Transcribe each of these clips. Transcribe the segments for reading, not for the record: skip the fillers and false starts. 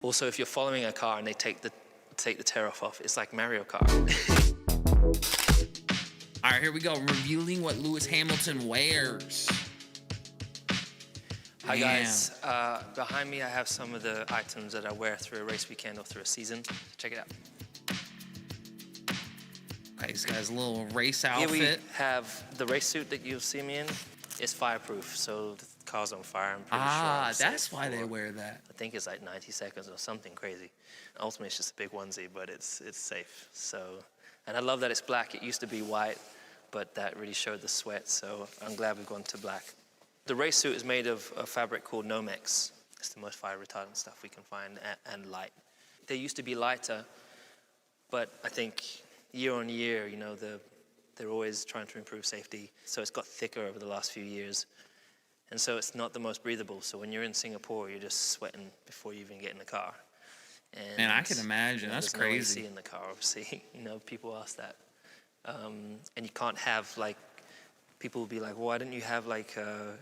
Also, if you're following a car and they take the tail off, it's like Mario Kart. All right, here we go. Revealing what Lewis Hamilton wears. Hi guys, behind me I have some of the items that I wear through a race weekend or through a season. Check it out. Okay, this guy's a little race outfit. Here we have the race suit that you'll see me in. It's fireproof, so the car's on fire, I'm pretty sure. That's why they wear that. I think it's like 90 seconds or something crazy. Ultimately, it's just a big onesie, but it's safe. So, and I love that it's black. It used to be white, but that really showed the sweat, so I'm glad we've gone to black. The race suit is made of a fabric called Nomex. It's the most fire retardant stuff we can find, and light. They used to be lighter, but I think year on year, you know, they're always trying to improve safety. So it's got thicker over the last few years. And so it's not the most breathable. So when you're in Singapore, you're just sweating before you even get in the car. And I can imagine, that's crazy. No AC in the car, obviously. You know, people ask that. And you can't have, like, people will be like, why didn't you have, like,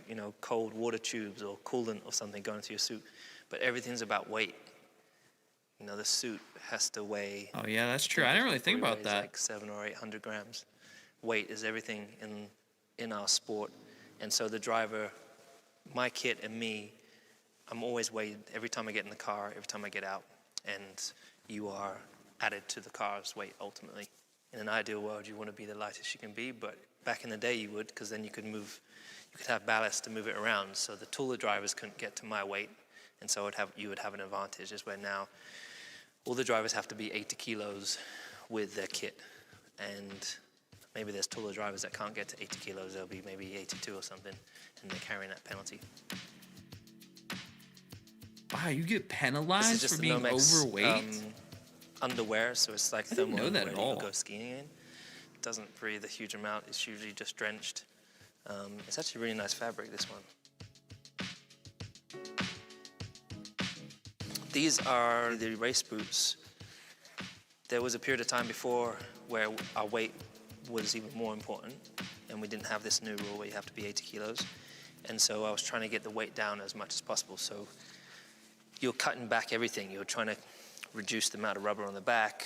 you know, cold water tubes or coolant or something going into your suit? But everything's about weight. You know, the suit has to weigh. Oh, yeah, that's true. I didn't really think about that. Like 700 or 800 grams. Weight is everything in our sport. And so the driver, my kit and me, I'm always weighed every time I get in the car, every time I get out. And you are added to the car's weight ultimately. In an ideal world, you want to be the lightest you can be, but back in the day you would, because then you could have ballast to move it around. So the taller drivers couldn't get to my weight, and so you would have an advantage. Is where now all the drivers have to be 80 kilos with their kit, and maybe there's taller drivers that can't get to 80 kilos. They'll be maybe 82 or something, and they're carrying that penalty. Wow, you get penalized for being overweight? Underwear, so it's like thermal know that underwear at that all. you go skiing in. It doesn't breathe a huge amount. It's usually just drenched. It's actually really nice fabric, this one. These are the race boots. There was a period of time before where our weight was even more important, and we didn't have this new rule where you have to be 80 kilos. And so I was trying to get the weight down as much as possible. So you're cutting back everything. You're trying to reduce the amount of rubber on the back.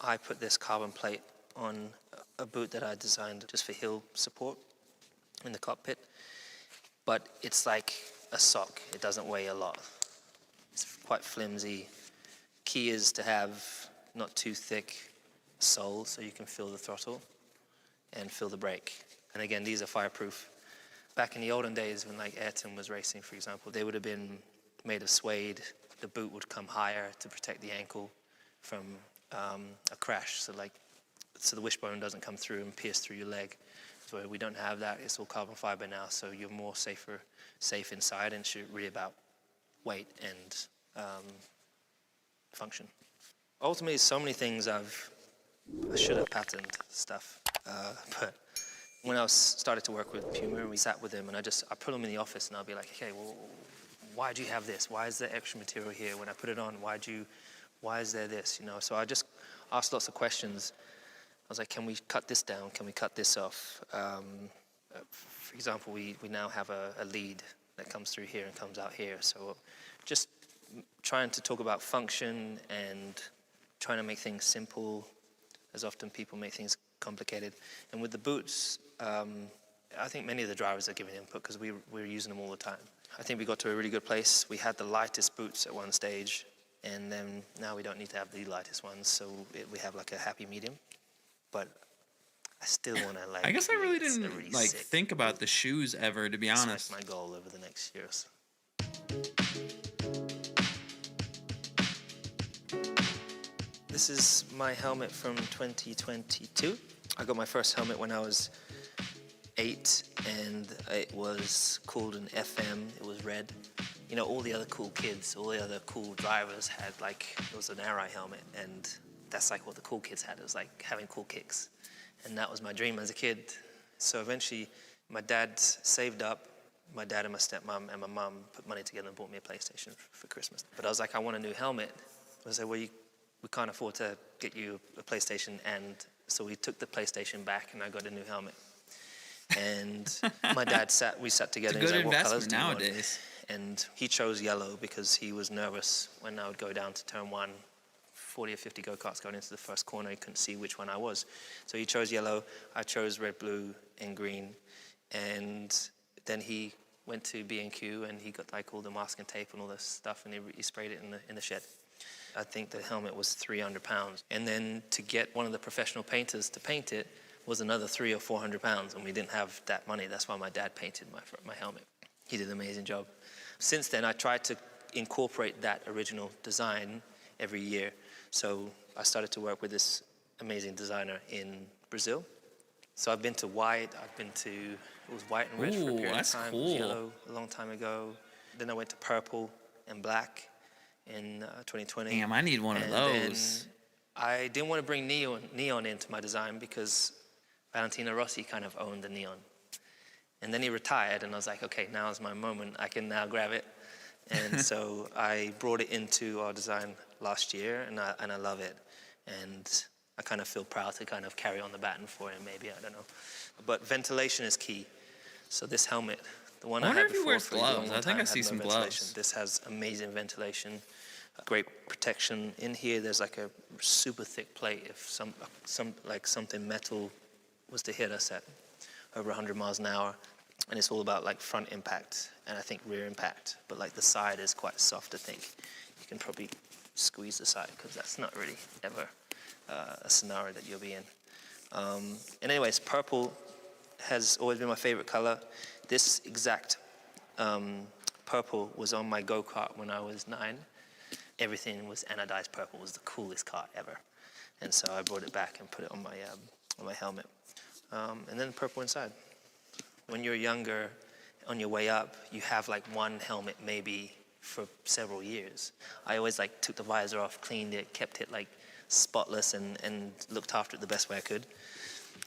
I put this carbon plate on a boot that I designed just for hill support in the cockpit. But it's like a sock. It doesn't weigh a lot. It's quite flimsy. Key is to have not too thick sole so you can feel the throttle and feel the brake. And again, these are fireproof. Back in the olden days when like Ayrton was racing, for example, they would have been made of suede. The boot would come higher to protect the ankle from a crash. So the wishbone doesn't come through and pierce through your leg. So we don't have that. It's all carbon fiber now, so you're more safe inside, and it's really about weight and function. Ultimately, so many things I should have patented stuff, but when I started to work with Puma, we sat with them, and I put them in the office, and I'll be like, okay, well, why do you have this? Why is there extra material here? When I put it on, why is there this? You know, so I just asked lots of questions. I was like, can we cut this down? Can we cut this off? For example, we now have a lead that comes through here and comes out here. So just trying to talk about function and trying to make things simple, as often people make things complicated. And with the boots, I think many of the drivers are giving input because we're using them all the time. I think we got to a really good place. We had the lightest boots at one stage, and then now we don't need to have the lightest ones, so we have like a happy medium. But I still want to I guess I really didn't think about the shoes ever, to be honest. That's my goal over the next years. This is my helmet from 2022. I got my first helmet when I was 8, and it was called an FM. It was red. You know, all the other cool kids, all the other cool drivers had it was an Arai helmet, and that's like what the cool kids had. It was like having cool kicks, and that was my dream as a kid. So eventually, my dad saved up. My dad and my stepmom and my mom put money together and bought me a PlayStation for Christmas. But I was like, I want a new helmet. I said, well, we can't afford to get you a PlayStation, and so we took the PlayStation back, and I got a new helmet. And my dad we sat together. It's a good and he's like, investment what colors do you want? nowadays. And he chose yellow because he was nervous when I would go down to turn 1, 40 or 50 go-karts going into the first corner. He couldn't see which one I was. So he chose yellow, I chose red, blue, and green. And then he went to B&Q and he got like all the masking tape and all this stuff, and he sprayed it in the shed. I think the helmet was 300 pounds. And then to get one of the professional painters to paint it was another 300 or 400 pounds, and we didn't have that money. That's why my dad painted my helmet. He did an amazing job. Since then, I tried to incorporate that original design every year. So I started to work with this amazing designer in Brazil. So I've been to white, it was white and red for a period of time. Cool. It was yellow a long time ago. Then I went to purple and black in 2020. Damn, I need one of those. Then I didn't want to bring neon into my design because Valentino Rossi kind of owned the neon. And then he retired, and I was like, okay, now is my moment. I can now grab it. And so I brought it into our design last year, and I love it. And I kind of feel proud to kind of carry on the baton for him, maybe, I don't know. But ventilation is key. So this helmet, the one I had before, wears gloves. I think I see some gloves. This has amazing ventilation, great protection. In here, there's like a super thick plate. If something metal was to hit us at over 100 miles an hour, and it's all about like front impact and I think rear impact, but like the side is quite soft. I think you can probably squeeze the side because that's not really ever a scenario that you'll be in. And anyways, purple has always been my favorite color. This exact purple was on my go-kart when I was 9. Everything was anodized purple. It was the coolest car ever. And so I brought it back and put it on my helmet. And then purple inside. When you're younger, on your way up, you have like one helmet maybe for several years. I always like took the visor off, cleaned it, kept it like spotless and looked after it the best way I could.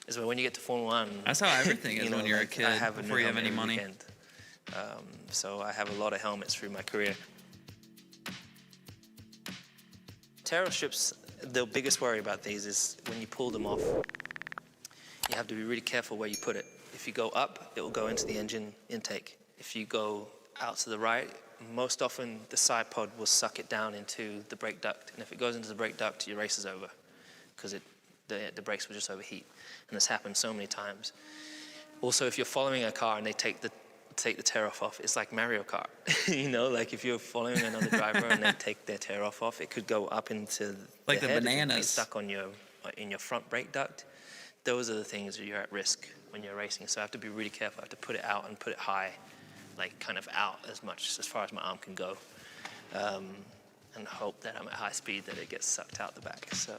Is when you get to Formula 1. That's how everything is when you're a kid, before you have any money. So I have a lot of helmets through my career. Taro strips, the biggest worry about these is when you pull them off, you have to be really careful where you put it. If you go up, it will go into the engine intake. If you go out to the right, most often the side pod will suck it down into the brake duct. And if it goes into the brake duct, your race is over because the brakes will just overheat. And this happens so many times. Also, if you're following a car and they take the tear-off off, it's like Mario Kart. You know, like if you're following another driver and they take their tear-off off, it could go up into like the head, bananas. be stuck on in your front brake duct. Those are the things that you're at risk when you're racing. So I have to be really careful. I have to put it out and put it high, like kind of out as far as my arm can go, and hope that I'm at high speed that it gets sucked out the back. So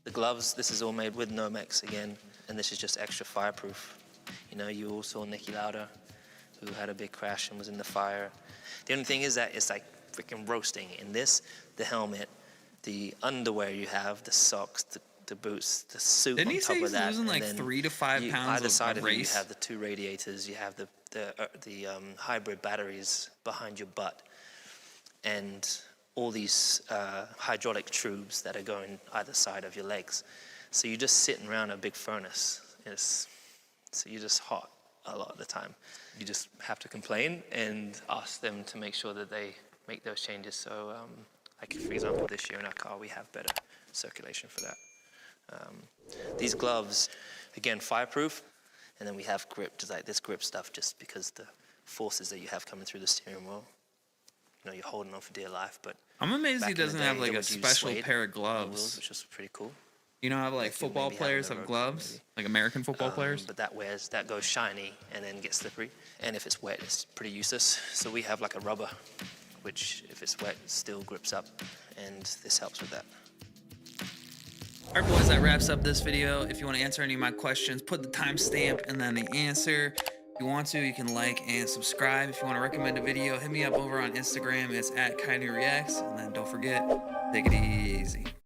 the gloves, this is all made with Nomex again, and this is just extra fireproof. You know, you all saw Niki Lauda, who had a big crash and was in the fire. The only thing is that it's like freaking roasting. In this, the helmet, the underwear you have, the socks, the boots, the suit Didn't on he top say of that. Losing like 3 to 5 pounds either side of of you, race? you have the 2 radiators, you have the hybrid batteries behind your butt, and all these hydraulic tubes that are going either side of your legs. So you're just sitting around a big furnace. So you're just hot a lot of the time. You just have to complain and ask them to make sure that they make those changes. So like for example, this year in our car, we have better circulation for that. These gloves, again, fireproof, and then we have grip, just like this grip stuff, just because the forces that you have coming through the steering wheel, you know, you're holding on for dear life. But I'm amazed he back in the doesn't day, have like they a would use special suede pair of on the gloves. wheels, which is pretty cool. You know how like Like you football maybe have players on the have road, gloves, maybe. like American football players. But that goes shiny and then gets slippery. And if it's wet, it's pretty useless. So we have like a rubber, which if it's wet, still grips up, and this helps with that. All right, boys, that wraps up this video. If you want to answer any of my questions, put the timestamp and then the answer. If you want to, you can like and subscribe. If you want to recommend a video, hit me up over on Instagram. It's @KainuReacts. And then don't forget, take it easy.